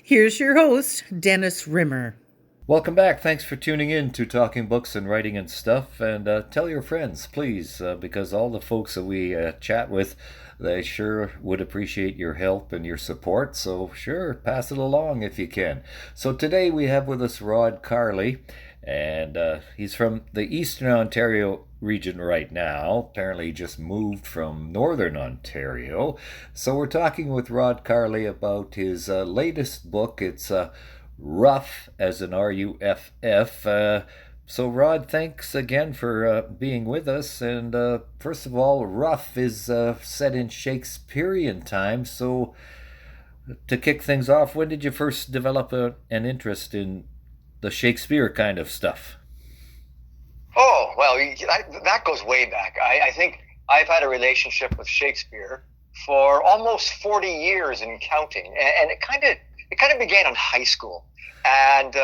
Here's your host, Dennis Rimmer. Welcome back. Thanks for tuning in to Talking Books and Writing and Stuff. And tell your friends, please, because all the folks that we chat with, they sure would appreciate your help and your support. So, sure, pass it along if you can. So, today we have with us Rod Carley, and he's from the Eastern Ontario region right now. Apparently, he just moved from Northern Ontario. So, we're talking with Rod Carley about his latest book. It's RUFF, as in RUFF. So, Rod, thanks again for being with us. And first of all, RUFF is set in Shakespearean times. So, to kick things off, when did you first develop an interest in the Shakespeare kind of stuff? Oh, well, that goes way back. I think I've had a relationship with Shakespeare for almost 40 years and counting. And it kind of began in high school. And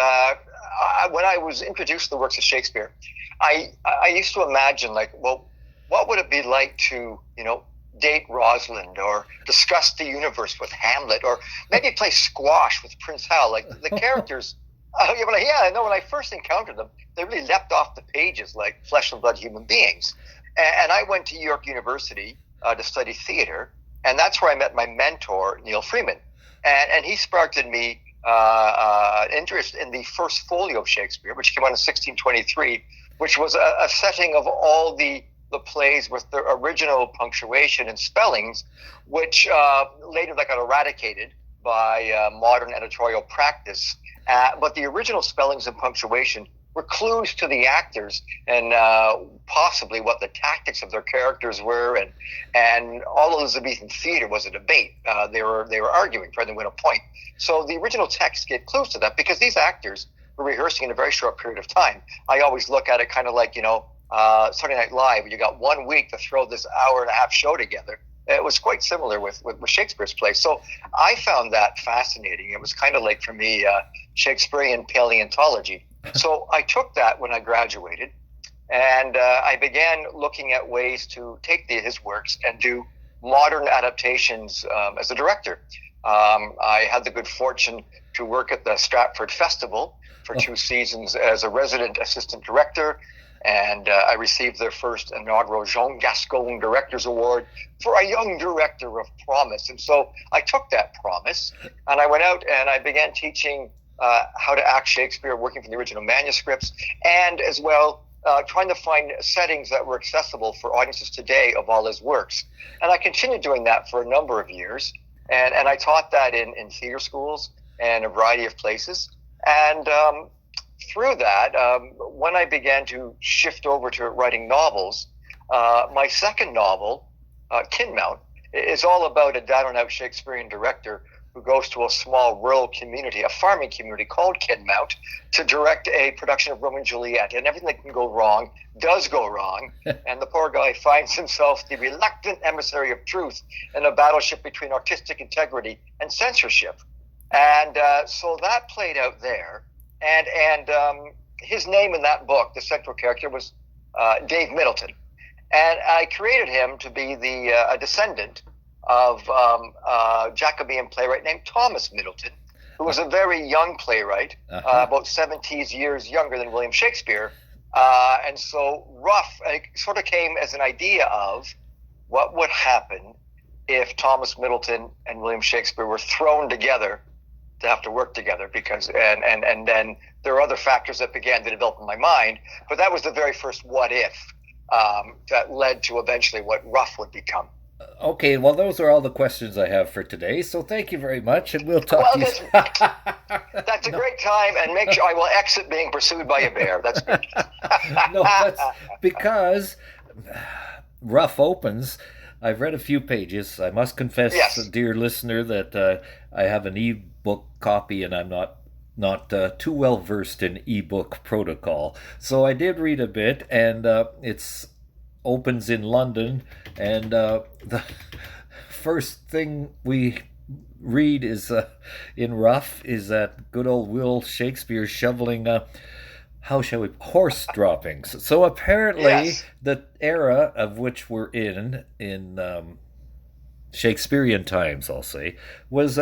when I was introduced to the works of Shakespeare, I used to imagine, like, well, what would it be like to, date Rosalind, or discuss the universe with Hamlet, or maybe play squash with Prince Hal? Like, the characters, I know when I first encountered them, they really leapt off the pages like flesh and blood human beings. And I went to York University to study theater, and that's where I met my mentor, Neil Freeman. And he sparked in me interest in the first folio of Shakespeare, which came out in 1623, which was a setting of all the plays with the original punctuation and spellings, which later that got eradicated by modern editorial practice. But the original spellings and punctuation were clues to the actors and possibly what the tactics of their characters were, and all Elizabethan theater was a debate. They were arguing, trying to win a point. So the original text gave clues to that because these actors were rehearsing in a very short period of time. I always look at it kind of like, Saturday Night Live, you got 1 week to throw this hour and a half show together. It was quite similar with Shakespeare's plays. So I found that fascinating. It was kind of like, for me, Shakespearean paleontology. So I took that when I graduated, and I began looking at ways to take his works and do modern adaptations as a director. I had the good fortune to work at the Stratford Festival for 2 seasons as a resident assistant director, and I received their first inaugural Jean Gascon Director's Award for a young director of promise. And so I took that promise, and I went out and I began teaching how to act Shakespeare, working from the original manuscripts, and as well trying to find settings that were accessible for audiences today of all his works. And I continued doing that for a number of years, and I taught that in theater schools and a variety of places. And through that, when I began to shift over to writing novels, my second novel, KINMOUNT, is all about a down-and-out Shakespearean director who goes to a small rural community, a farming community called KINMOUNT, to direct a production of Romeo and Juliet. And everything that can go wrong does go wrong. And the poor guy finds himself the reluctant emissary of truth in a battleship between artistic integrity and censorship. And so that played out there. And his name in that book, the central character, was Dave Middleton. And I created him to be a descendant of a Jacobean playwright named Thomas Middleton, who was a very young playwright, about 17 years younger than William Shakespeare. And so RUFF sort of came as an idea of what would happen if Thomas Middleton and William Shakespeare were thrown together to have to work together, because and then there are other factors that began to develop in my mind, but that was the very first what if that led to eventually what RUFF would become. Okay, well, those are all the questions I have for today, so thank you very much, and we'll talk to you. That's a great time, and make sure I will exit being pursued by a bear. That's good. No, that's because RUFF opens. I've read a few pages. I must confess, yes, dear listener, that I have an e-book copy, and I'm not too well versed in e-book protocol. So I did read a bit, and it's opens in London, and the first thing we read is in RUFF is that good old Will Shakespeare shoveling how shall we, horse droppings. So apparently yes, the era of which we're in Shakespearean times, I'll say, was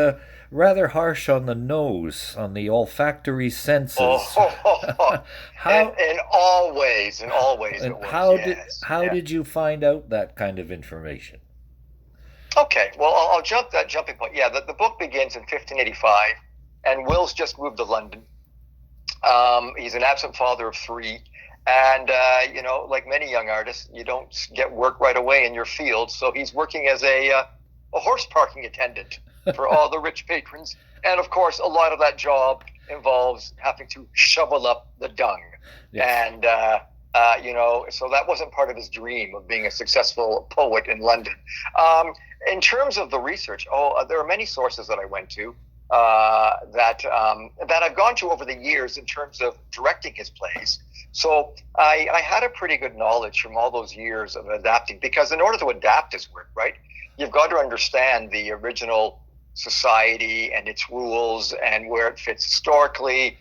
rather harsh on the nose, on the olfactory senses. How in all ways, it was. How did you find out that kind of information? Okay, well, I'll jump that jumping point. Yeah, the book begins in 1585, and Will's just moved to London. He's an absent father of three, and like many young artists, you don't get work right away in your field. So he's working as a horse parking attendant for all the rich patrons, and of course, a lot of that job involves having to shovel up the dung, and so that wasn't part of his dream of being a successful poet in London. In terms of the research, there are many sources that I went to that I've gone to over the years in terms of directing his plays. So I had a pretty good knowledge from all those years of adapting, because in order to adapt his work, right, you've got to understand the original society and its rules and where it fits historically.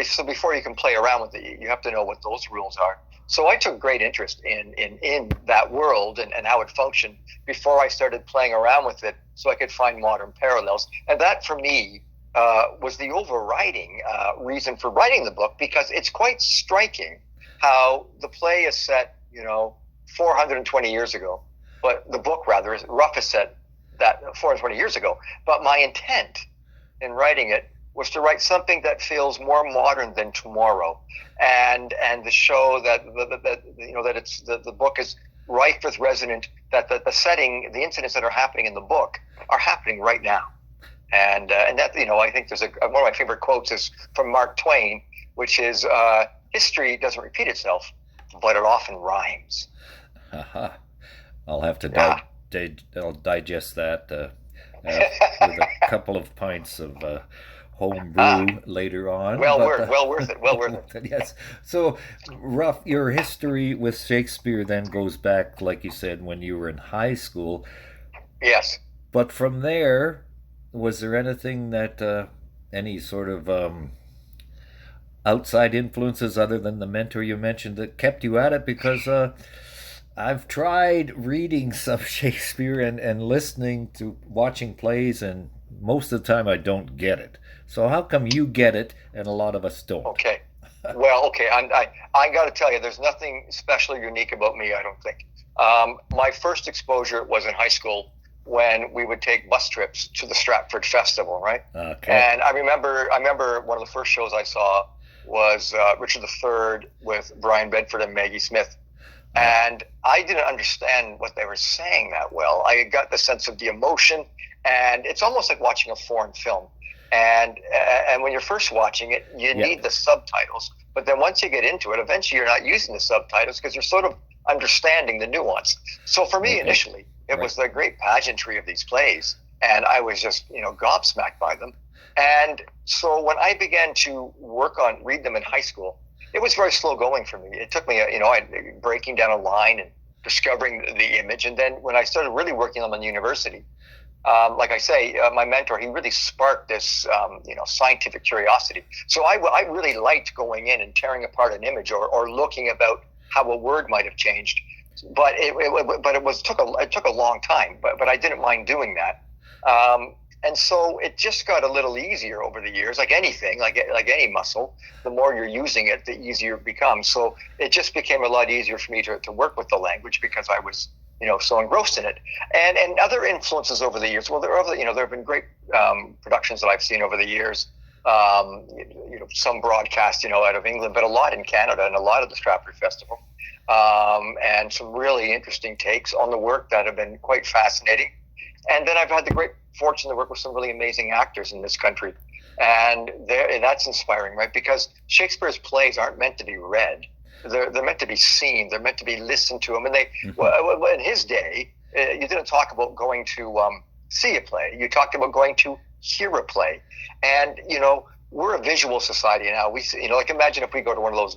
So before you can play around with it, you have to know what those rules are. So I took great interest in that world and how it functioned before I started playing around with it, so I could find modern parallels. And that, for me, was the overriding reason for writing the book, because it's quite striking how the play is set, 420 years ago. But the book, rather, RUFF is set that 420 years ago. But my intent in writing it was to write something that feels more modern than tomorrow, and to show that the book is rife with resonant, that the setting, the incidents that are happening in the book are happening right now, and that I think there's one of my favorite quotes is from Mark Twain, which is history doesn't repeat itself, but it often rhymes. I'll have to I'll digest that with a couple of pints of home brew later on. Well worth it. Yes. So, RUFF, your history with Shakespeare then goes back, like you said, when you were in high school. Yes. But from there, was there anything that, any sort of outside influences other than the mentor you mentioned that kept you at it? Because I've tried reading some Shakespeare and listening to watching plays, and most of the time I don't get it. So how come you get it and a lot of us don't? Okay. Well, okay. I got to tell you, there's nothing special or unique about me, I don't think. My first exposure was in high school when we would take bus trips to the Stratford Festival, right? Okay. And I remember one of the first shows I saw was Richard III with Brian Bedford and Maggie Smith. And I didn't understand what they were saying that well. I got the sense of the emotion, and it's almost like watching a foreign film. And when you're first watching it, you need the subtitles. But then once you get into it, eventually you're not using the subtitles because you're sort of understanding the nuance. So for me, initially, it was the great pageantry of these plays, and I was just, gobsmacked by them. And so when I began to read them in high school, it was very slow going for me. It took me, breaking down a line and discovering the image. And then when I started really working on them in university, like I say, my mentor, he really sparked this, scientific curiosity. So I really liked going in and tearing apart an image or looking about how a word might have changed. But it took a long time. But I didn't mind doing that. And so it just got a little easier over the years, like anything, like any muscle. The more you're using it, the easier it becomes. So it just became a lot easier for me to work with the language because I was, so engrossed in it. And other influences over the years. Well, there have been great productions that I've seen over the years. Some broadcast, out of England, but a lot in Canada and a lot at the Stratford Festival. And some really interesting takes on the work that have been quite fascinating. And then I've had the great fortune to work with some really amazing actors in this country. And that's inspiring, right? Because Shakespeare's plays aren't meant to be read. They're meant to be seen. They're meant to be listened to. I mean, in his day, you didn't talk about going to see a play. You talked about going to hear a play. And, we're a visual society now. We, imagine if we go to one of those,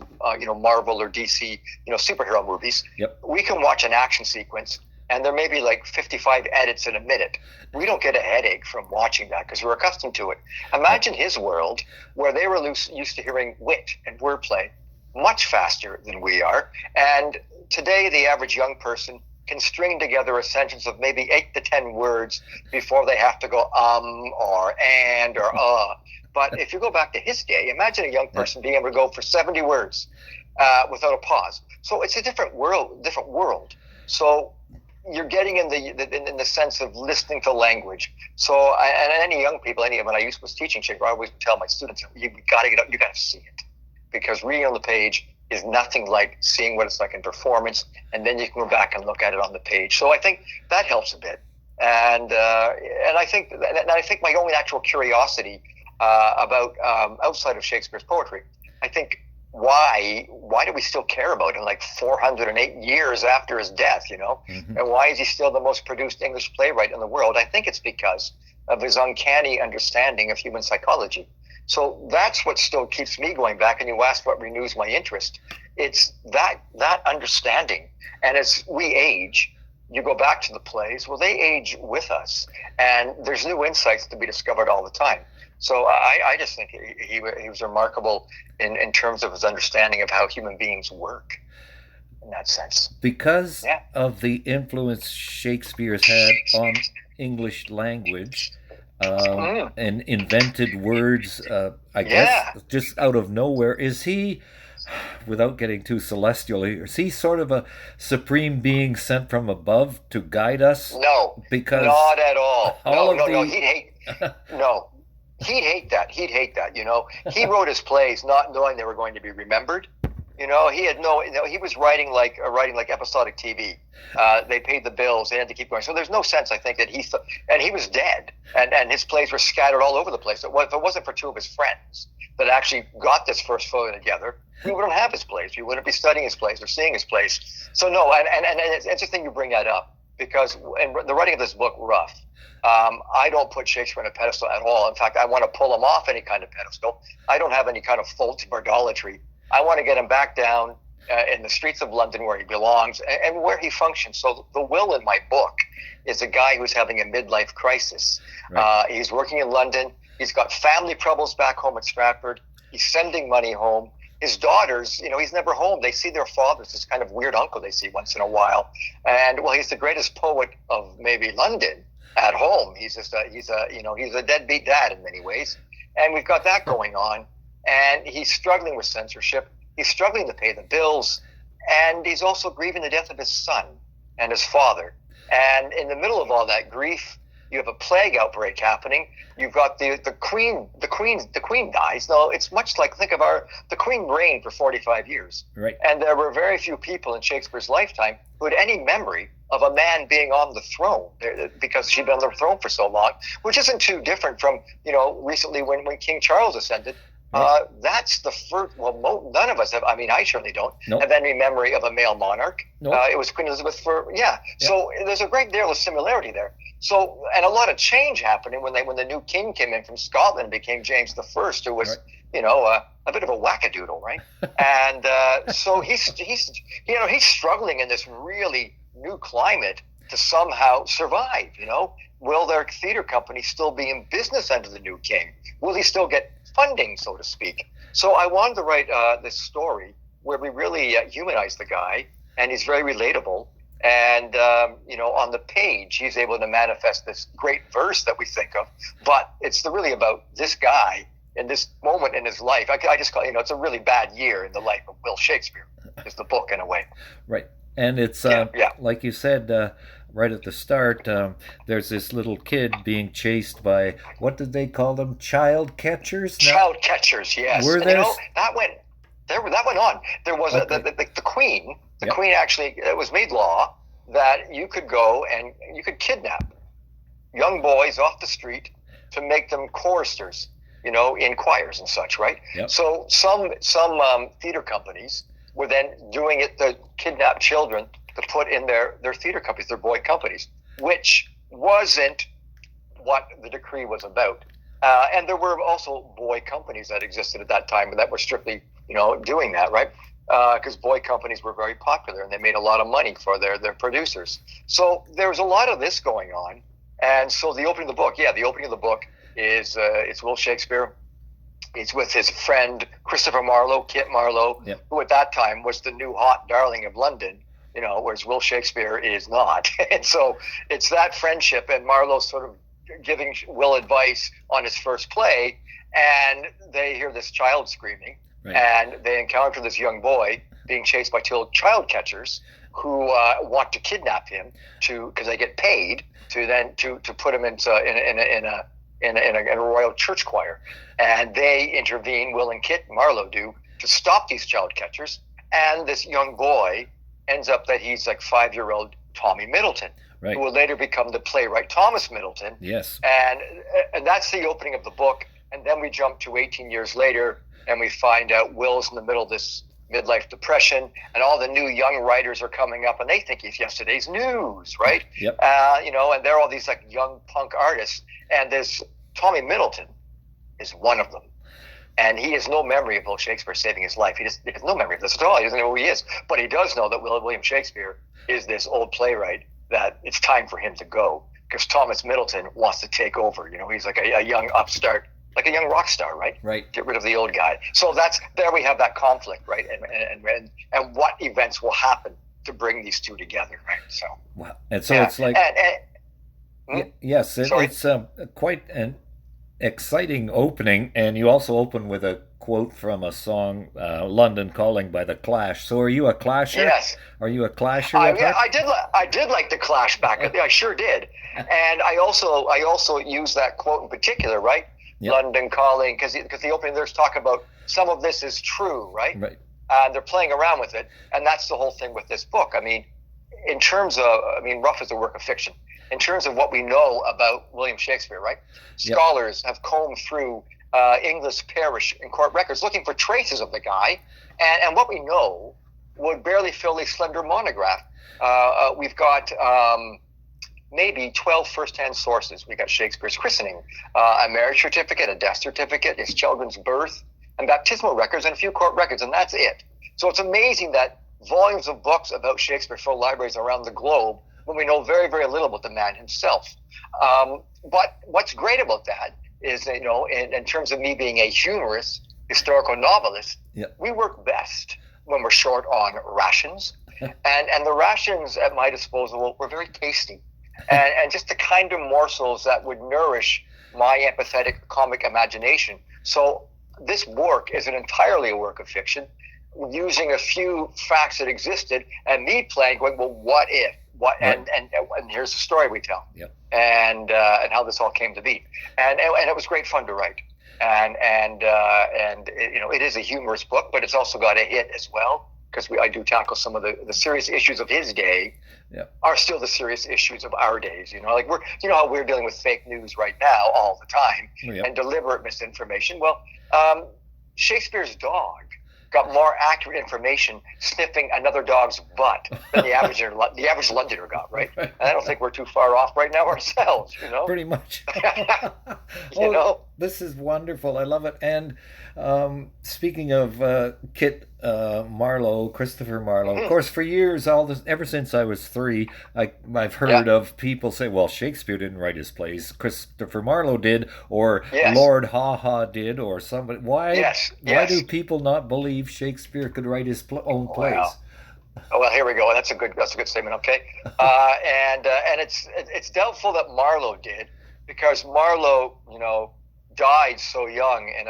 Marvel or DC, superhero movies. Yep. We can watch an action sequence, and there may be like 55 edits in a minute. We don't get a headache from watching that because we're accustomed to it. Imagine his world where they were used to hearing wit and wordplay much faster than we are. And today, the average young person can string together a sentence of maybe 8 to 10 words before they have to go or and or But if you go back to his day, imagine a young person being able to go for 70 words without a pause. So it's a different world. So you're getting in the sense of listening to language. So and any young people, when I was teaching Shakespeare, I always tell my students, you got to get up, you got to see it, because reading on the page is nothing like seeing what it's like in performance, and then you can go back and look at it on the page. So I think that helps a bit, and I think my own actual curiosity about outside of Shakespeare's poetry, I think why do we still care about him like 408 years after his death, Mm-hmm. And why is he still the most produced English playwright in the world? I think it's because of his uncanny understanding of human psychology. So that's what still keeps me going back. And you asked what renews my interest. It's that understanding. And as we age, you go back to the plays, well, they age with us, and there's new insights to be discovered all the time. So I just think he was remarkable in terms of his understanding of how human beings work in that sense. Because of the influence Shakespeare's had on English language, and invented words, I guess, just out of nowhere, is he, without getting too celestial, is he sort of a supreme being sent from above to guide us? No, because not at all. No, he'd hate. No. He'd hate that. He wrote his plays not knowing they were going to be remembered. He had he was writing like episodic TV. They paid the bills. They had to keep going. So there's no sense, I think, that and he was dead, and his plays were scattered all over the place. If it wasn't for two of his friends that actually got this first photo together, we wouldn't have his plays. We wouldn't be studying his plays or seeing his plays. So no, and it's interesting you bring that up, because in the writing of this book, RUFF, I don't put Shakespeare on a pedestal at all. In fact, I want to pull him off any kind of pedestal. I don't have any kind of fault of idolatry. I want to get him back down in the streets of London where he belongs and where he functions. So the Will in my book is a guy who's having a midlife crisis. Right. He's working in London. He's got family troubles back home at Stratford. He's sending money home. His daughters, he's never home. They see their father as this kind of weird uncle they see once in a while. And well, he's the greatest poet of maybe London. At home, he's a deadbeat dad in many ways, and we've got that going on. And he's struggling with censorship. He's struggling to pay the bills, and he's also grieving the death of his son and his father. And in the middle of all that grief, you have a plague outbreak happening. You've got the queen dies. No, it's much like, think of the queen reigned for 45 years, right? And there were very few people in Shakespeare's lifetime who had any memory of a man being on the throne, because she'd been on the throne for so long, which isn't too different from, recently when King Charles ascended. Right. That's the first, none of us have, I certainly don't have any memory of a male monarch. It was Queen Elizabeth So there's a great deal of similarity there. So, and a lot of change happening when the new king came in from Scotland and became James the First, who was, a bit of a wackadoodle, right? And so he's struggling in this really new climate to somehow survive. Will their theater company still be in business under the new king? Will he still get funding, so to speak? So I wanted to write this story where we really humanize the guy, and he's very relatable. And on the page, he's able to manifest this great verse that we think of, but it's really about this guy in this moment in his life. I just call it's a really bad year in the life of Will Shakespeare, is the book in a way. Right. And it's like you said right at the start, there's this little kid being chased by, what did they call them? Child catchers? Child catchers, yes. Were there? That went on. There was the Queen. The Queen actually, it was made law that you could go and you could kidnap young boys off the street to make them choristers, in choirs and such, right? Yep. So some theater companies were then doing it to kidnap children to put in their theater companies, their boy companies, which wasn't what the decree was about. And there were also boy companies that existed at that time that were strictly, doing that, right? Because boy companies were very popular and they made a lot of money for their producers. So there's a lot of this going on. And so the opening of the book is it's Will Shakespeare. It's with his friend Christopher Marlowe, Kit Marlowe, who at that time was the new hot darling of London. whereas Will Shakespeare is not. And so it's that friendship, and Marlowe sort of giving Will advice on his first play, and they hear this child screaming, Right. and they encounter this young boy being chased by two child catchers who want to kidnap him because they get paid to put him into in a royal church choir, and they intervene. Will and Kit, Marlowe do, to stop these child catchers, and this young boy ends up that he's like 5-year-old Tommy Middleton, Right. who will later become the playwright Thomas Middleton. Yes. And that's the opening of the book. And then we jump to 18 years later, and we find out Will's in the middle of this midlife depression, and all the new young writers are coming up, and they think he's yesterday's news, right? Yep. And they're all these like young punk artists, and this Tommy Middleton is one of them. And he has no memory of Will Shakespeare saving his life. He has no memory of this at all. He doesn't know who he is. But he does know that William Shakespeare is this old playwright, that it's time for him to go, because Thomas Middleton wants to take over. He's like a young upstart, like a young rock star, right? Right. Get rid of the old guy. So there we have that conflict, right? And what events will happen to bring these two together, right? So. Wow. And so it's like. Yes, it's quite an exciting opening, and you also open with a quote from a song, "London Calling" by the Clash. So, are you a Clasher? Yes. Are you a Clasher? I did like the Clash back. I sure did, and I also use that quote in particular, right? Yep. London Calling, because the opening lyrics talk about some of this is true, right? Right. And they're playing around with it, and that's the whole thing with this book. In terms of, RUFF is a work of fiction. In terms of what we know about William Shakespeare, right? Yep. Scholars have combed through English parish and court records looking for traces of the guy, and what we know would barely fill a slender monograph. We've got maybe 12 first-hand sources. We got Shakespeare's christening, a marriage certificate, a death certificate, his children's birth, and baptismal records, and a few court records, and that's it. So it's amazing that volumes of books about Shakespeare fill libraries around the globe when we know very, very little about the man himself. But what's great about that is, in terms of me being a humorous, historical novelist, Yep. we work best when we're short on rations. and the rations at my disposal were very tasty. And just the kind of morsels that would nourish my empathetic comic imagination. So this work is entirely a work of fiction, using a few facts that existed, and me playing, going, well, what if? Right. And here's the story we tell, Yep. and how this all came to be, and it was great fun to write, and it is a humorous book, but it's also got a hit as well, because I do tackle some of the serious issues of his day. Yep. Are still the serious issues of our days. Like how we're dealing with fake news right now all the time, Yep. and deliberate misinformation. Well, Shakespeare's dog got more accurate information sniffing another dog's butt than the average Londoner got, right? And I don't think we're too far off right now ourselves, Pretty much. This is wonderful. I love it. And speaking of Christopher Marlowe, of course, for years, ever since I was 3, I've heard of people say, well, Shakespeare didn't write his plays, Christopher Marlowe did, or Lord Ha-Ha did, or somebody. Why do people not believe Shakespeare could write his own plays? Wow. Oh, well, here we go. That's a good statement. Okay, and it's doubtful that Marlowe did, because Marlowe, died so young in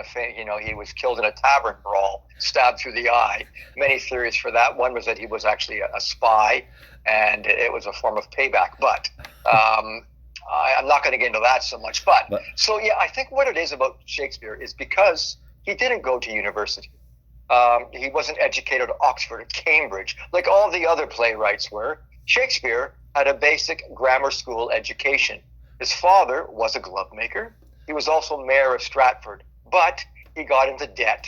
he was killed in a tavern brawl, stabbed through the eye. Many theories for that. One was that he was actually a spy, and it was a form of payback. But I'm not going to get into that so much. But I think what it is about Shakespeare is because he didn't go to university. He wasn't educated at Oxford, at Cambridge, like all the other playwrights were. Shakespeare had a basic grammar school education. His father was a glove maker. He was also mayor of Stratford, but he got into debt.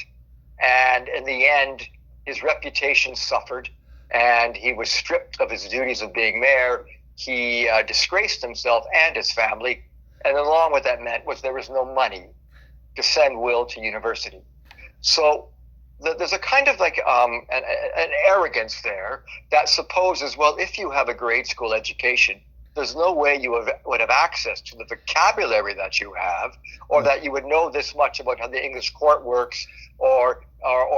And in the end, his reputation suffered, and he was stripped of his duties of being mayor. He disgraced himself and his family. And along with that meant was there was no money to send Will to university. So there's a kind of like an arrogance there that supposes, well, if you have a grade school education, there's no way you would have access to the vocabulary that you have, or that you would know this much about how the English court works, or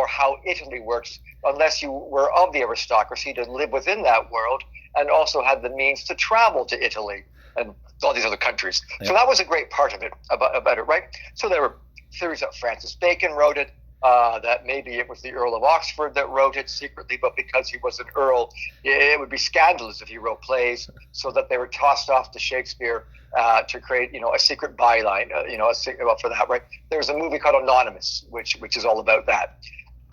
how Italy works, unless you were of the aristocracy to live within that world and also had the means to travel to Italy and all these other countries. Yeah. So that was a great part of it, about it, right? So there were theories that Francis Bacon wrote it, that maybe it was the Earl of Oxford that wrote it secretly, but because he was an earl, it would be scandalous if he wrote plays, so that they were tossed off to Shakespeare to create, a secret byline, for that, right? There's a movie called Anonymous, which is all about that.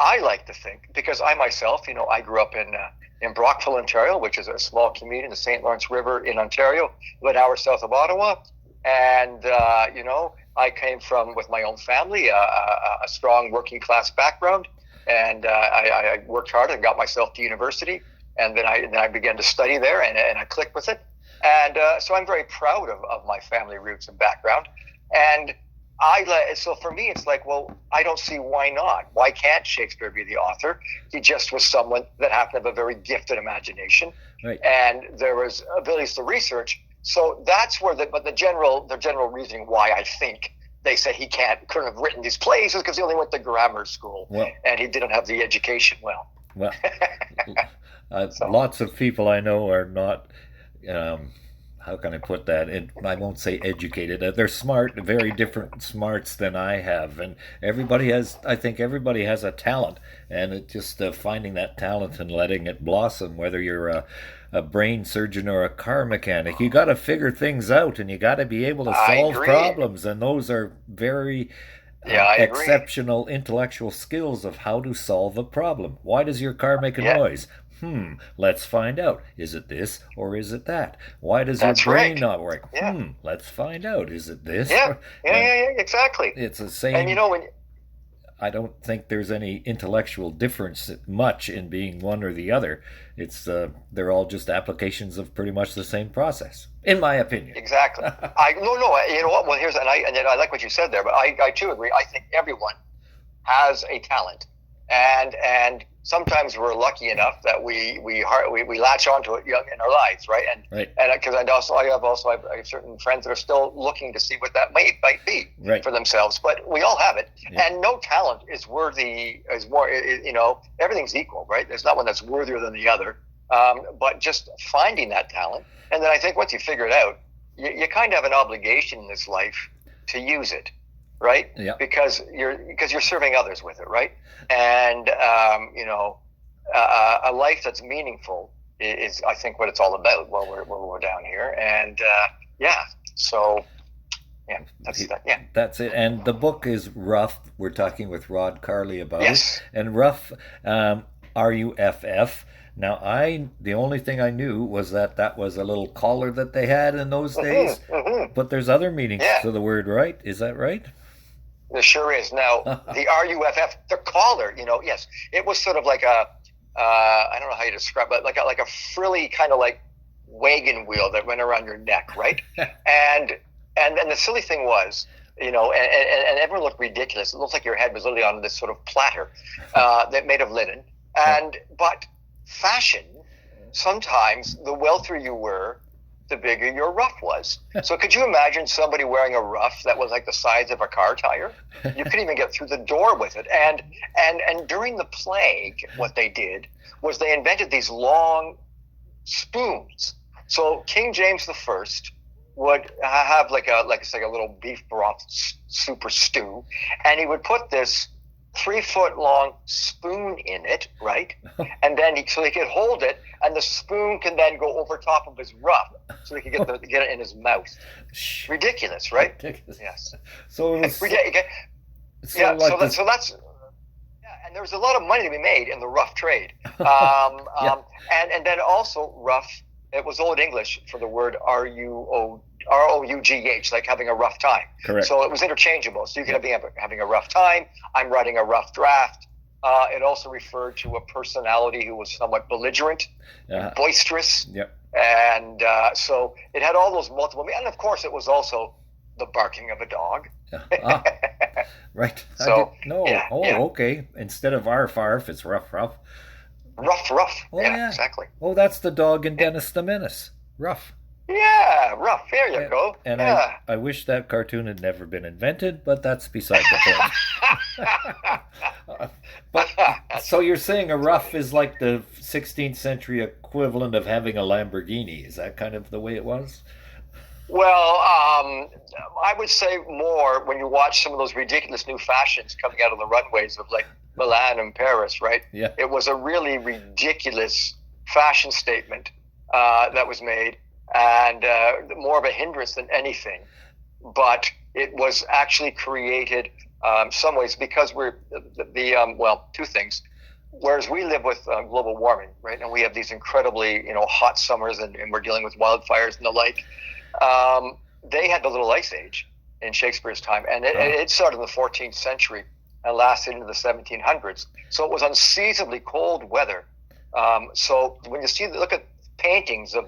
I like to think, because I myself, I grew up in Brockville, Ontario, which is a small community in the St. Lawrence River in Ontario, about an hour south of Ottawa, and I came from, with my own family, a strong working class background, and I worked hard and got myself to university, and then I began to study there, and I clicked with it, and so I'm very proud of my family roots and background, and so for me it's like, well, I don't see why not. Why can't Shakespeare be the author? He just was someone that happened to have a very gifted imagination, right, and there was abilities to research. So that's where the general reasoning why I think they say he couldn't have written these plays is because he only went to grammar school, and he didn't have the education. Well, lots of people I know are not. How can I put that? I won't say educated. They're smart, very different smarts than I have, and I think everybody has a talent, and it's just finding that talent and letting it blossom. Whether you're a brain surgeon or a car mechanic, you got to figure things out, and you got to be able to solve problems, and those are very exceptional intellectual skills of how to solve a problem. Why does your car make a noise? Let's find out. Is it this or is it that? Why does your brain not work? Let's find out. Is it this? Yeah, exactly. It's the same. And I don't think there's any intellectual difference much in being one or the other. It's they're all just applications of pretty much the same process, in my opinion. Exactly. No. You know what? Well, I like what you said there, but I too agree. I think everyone has a talent, and sometimes we're lucky enough that we latch onto it young in our lives, right? And because I have certain friends that are still looking to see what that might be for themselves. But we all have it, and no talent is worthy. Is more, everything's equal, right? There's not one that's worthier than the other. But just finding that talent, and then I think once you figure it out, you kind of have an obligation in this life to use it. Right? Yeah. Because you're serving others with it, right? And a life that's meaningful is I think what it's all about while we're down here. And that's it. And the book is RUFF. We're talking with Rod Carley about it. And RUFF, RUFF. Now, the only thing I knew was that was a little collar that they had in those days. But there's other meanings to the word, right? Is that right? There sure is. Now, the RUFF, the collar, yes, it was sort of like I don't know how you describe it, like a frilly kind of like wagon wheel that went around your neck, right? and the silly thing was, and everyone looked ridiculous. It looked like your head was literally on this sort of platter that made of linen. But fashion, sometimes the wealthier you were, the bigger your ruff was. So could you imagine somebody wearing a ruff that was like the size of a car tire? You couldn't even get through the door with it. And during the plague, what they did was they invented these long spoons. So King James I would have like a little beef broth super stew, and he would put this 3-foot long spoon in it, right? And then so he could hold it, and the spoon can then go over top of his ruff, so he could get it in his mouth. Ridiculous, right? Ridiculous. Yes. So it was, so that's and there was a lot of money to be made in the ruff trade. And then also ruff, it was Old English for the word ROUGH, like having a rough time. Correct. So it was interchangeable. So you could be having a rough time. I'm writing a rough draft. It also referred to a personality who was somewhat belligerent, and boisterous. Yep. And so it had all those multiple. And of course, it was also the barking of a dog. Right. So okay. Instead of arf arf, it's ruff ruff. Ruff ruff. Oh, yeah, exactly. Oh, that's the dog in Dennis the Menace. Ruff. Yeah, rough. There you go. And Yeah. I wish that cartoon had never been invented, but that's beside the point. But so you're saying a rough is like the 16th century equivalent of having a Lamborghini? Is that kind of the way it was? Well, I would say more when you watch some of those ridiculous new fashions coming out on the runways of like Milan and Paris, right? Yeah. It was a really ridiculous fashion statement that was made, and more of a hindrance than anything. But it was actually created some ways because we're well, two things. Whereas we live with global warming, right, and we have these incredibly hot summers, and we're dealing with wildfires and the like. They had the Little Ice Age in Shakespeare's time, and it started in the 14th century and lasted into the 1700s. So it was unseasonably cold weather. So when you look at paintings of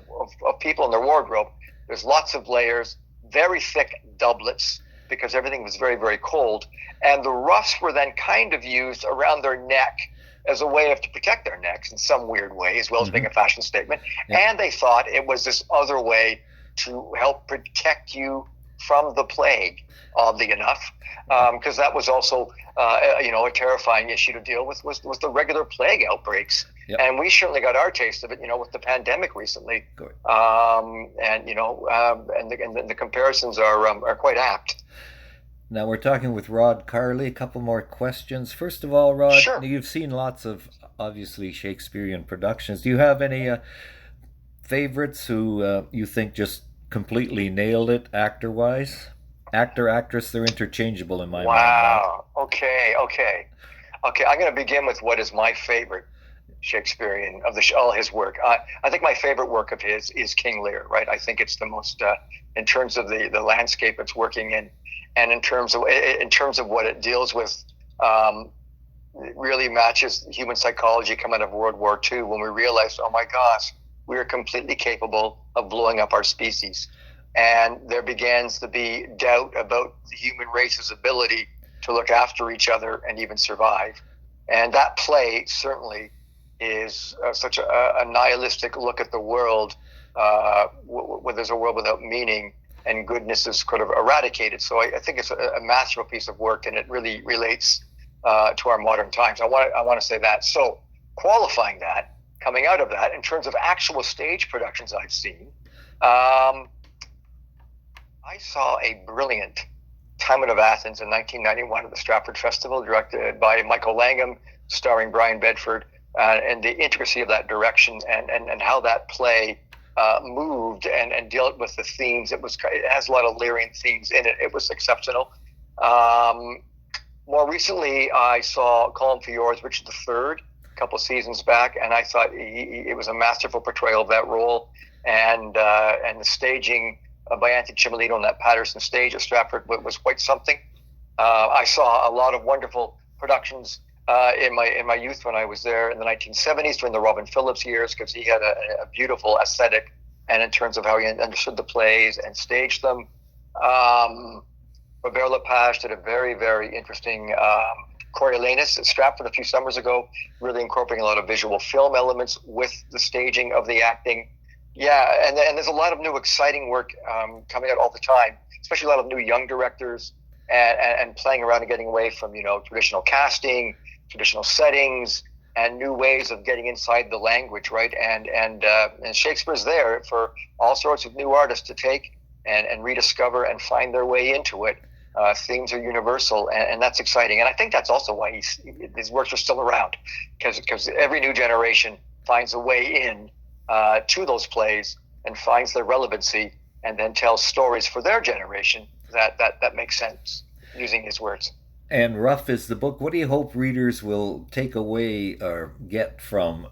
people in their wardrobe, there's lots of layers, very thick doublets, because everything was very, very cold. And the ruffs were then kind of used around their neck as a way to protect their necks in some weird way, as well as being a fashion statement. Yeah. And they thought it was this other way to help protect you from the plague, oddly enough, because that was also a terrifying issue to deal with was the regular plague outbreaks. Yep. And we certainly got our taste of it, with the pandemic recently. And the comparisons are quite apt. Now we're talking with Rod Carley. A couple more questions. First of all, Rod, sure. You've seen lots of obviously Shakespearean productions. Do you have any favorites who you think just completely nailed it actor-wise? Actor, actress, they're interchangeable in my mind. Wow. Okay. I'm going to begin with what is my favorite Shakespearean of all his work. I think my favorite work of his is King Lear. Right. I think it's the most in terms of the landscape it's working in, and in terms of what it deals with. It really matches human psychology coming out of World War II, when we realized, oh my gosh, we are completely capable of blowing up our species. And there begins to be doubt about the human race's ability to look after each other and even survive. And that play certainly is such a nihilistic look at the world, where there's a world without meaning and goodness is kind of eradicated. So I think it's a masterful piece of work, and it really relates to our modern times. I want to say that. So qualifying that, coming out of that, in terms of actual stage productions I've seen, I saw a brilliant Timon of Athens in 1991 at the Stratford Festival, directed by Michael Langham, starring Brian Bedford, and the intricacy of that direction and how that play moved and dealt with the themes. It has a lot of Learian themes in it. It was exceptional. More recently, I saw Call Him for Yours, Richard III, a couple seasons back, and I thought it was a masterful portrayal of that role, and the staging by Anthony Cimolino on that Patterson stage at Stratford was quite something. I saw a lot of wonderful productions in my youth when I was there in the 1970s during the Robin Phillips years, because he had a beautiful aesthetic, and in terms of how he understood the plays and staged them. Robert Lepage did a very, very interesting Coriolanus at Stratford a few summers ago, really incorporating a lot of visual film elements with the staging of the acting. Yeah, and there's a lot of new exciting work coming out all the time, especially a lot of new young directors and playing around and getting away from traditional casting, traditional settings, and new ways of getting inside the language, right? And Shakespeare's there for all sorts of new artists to take and rediscover and find their way into it. Themes are universal, and that's exciting. And I think that's also why his works are still around, because every new generation finds a way in to those plays and finds their relevancy, and then tells stories for their generation that makes sense using his words. And RUFF is the book. What do you hope readers will take away or get from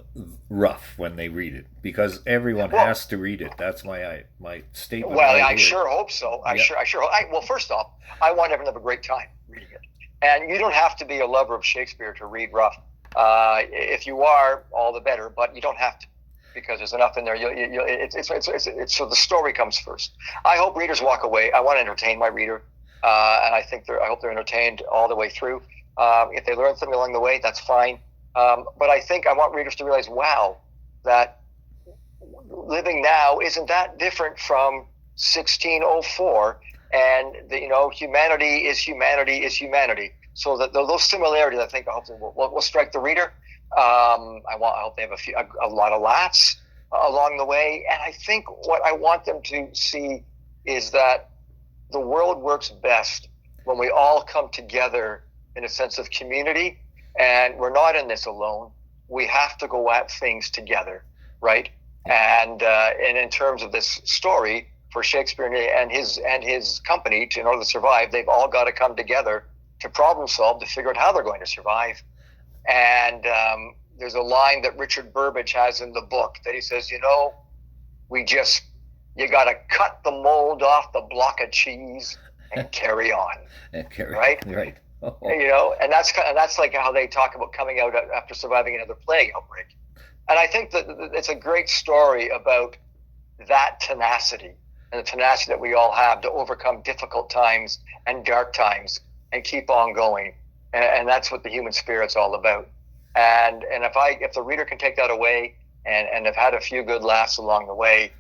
RUFF when they read it? Because everyone has to read it. That's my statement. Well, I sure hope so. I sure hope. Well, first off, I want everyone to have a great time reading it. And you don't have to be a lover of Shakespeare to read RUFF. If you are, all the better. But you don't have to, because there's enough in there. It's so the story comes first. I hope readers walk away. I want to entertain my reader. And I hope they're entertained all the way through. If they learn something along the way, that's fine. But I think I want readers to realize, wow, that living now isn't that different from 1604, and humanity is humanity is humanity. So that those similarities, I think, hopefully will strike the reader. I hope they have a lot of laughs along the way, and I think what I want them to see is that the world works best when we all come together in a sense of community, and we're not in this alone. We have to go at things together, right? And in terms of this story, for Shakespeare and his company, in order to survive, they've all got to come together to problem solve, to figure out how they're going to survive. And there's a line that Richard Burbage has in the book that he says, you got to cut the mold off the block of cheese and carry on. Right. Oh. And that's like how they talk about coming out after surviving another plague outbreak. And I think that it's a great story about that tenacity and the tenacity that we all have to overcome difficult times and dark times and keep on going. And that's what the human spirit's all about. And if the reader can take that away and have had a few good laughs along the way,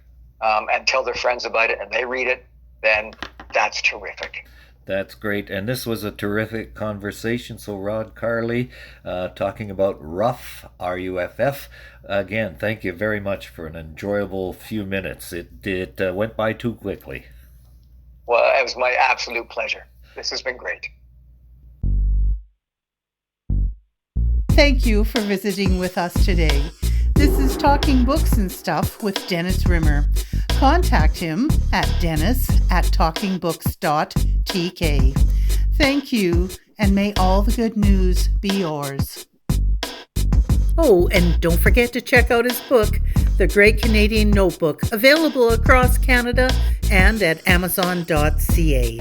and tell their friends about it and they read it, then that's terrific. That's great. And this was a terrific conversation. So Rod, Carley, talking about RUFF, RUFF. Again, thank you very much for an enjoyable few minutes. It went by too quickly. Well, it was my absolute pleasure. This has been great. Thank you for visiting with us today. This is Talking Books and Stuff with Dennis Rimmer. Contact him at dennis@talkingbooks.tk. Thank you, and may all the good news be yours. Oh, and don't forget to check out his book, The Great Canadian Notebook, available across Canada and at amazon.ca.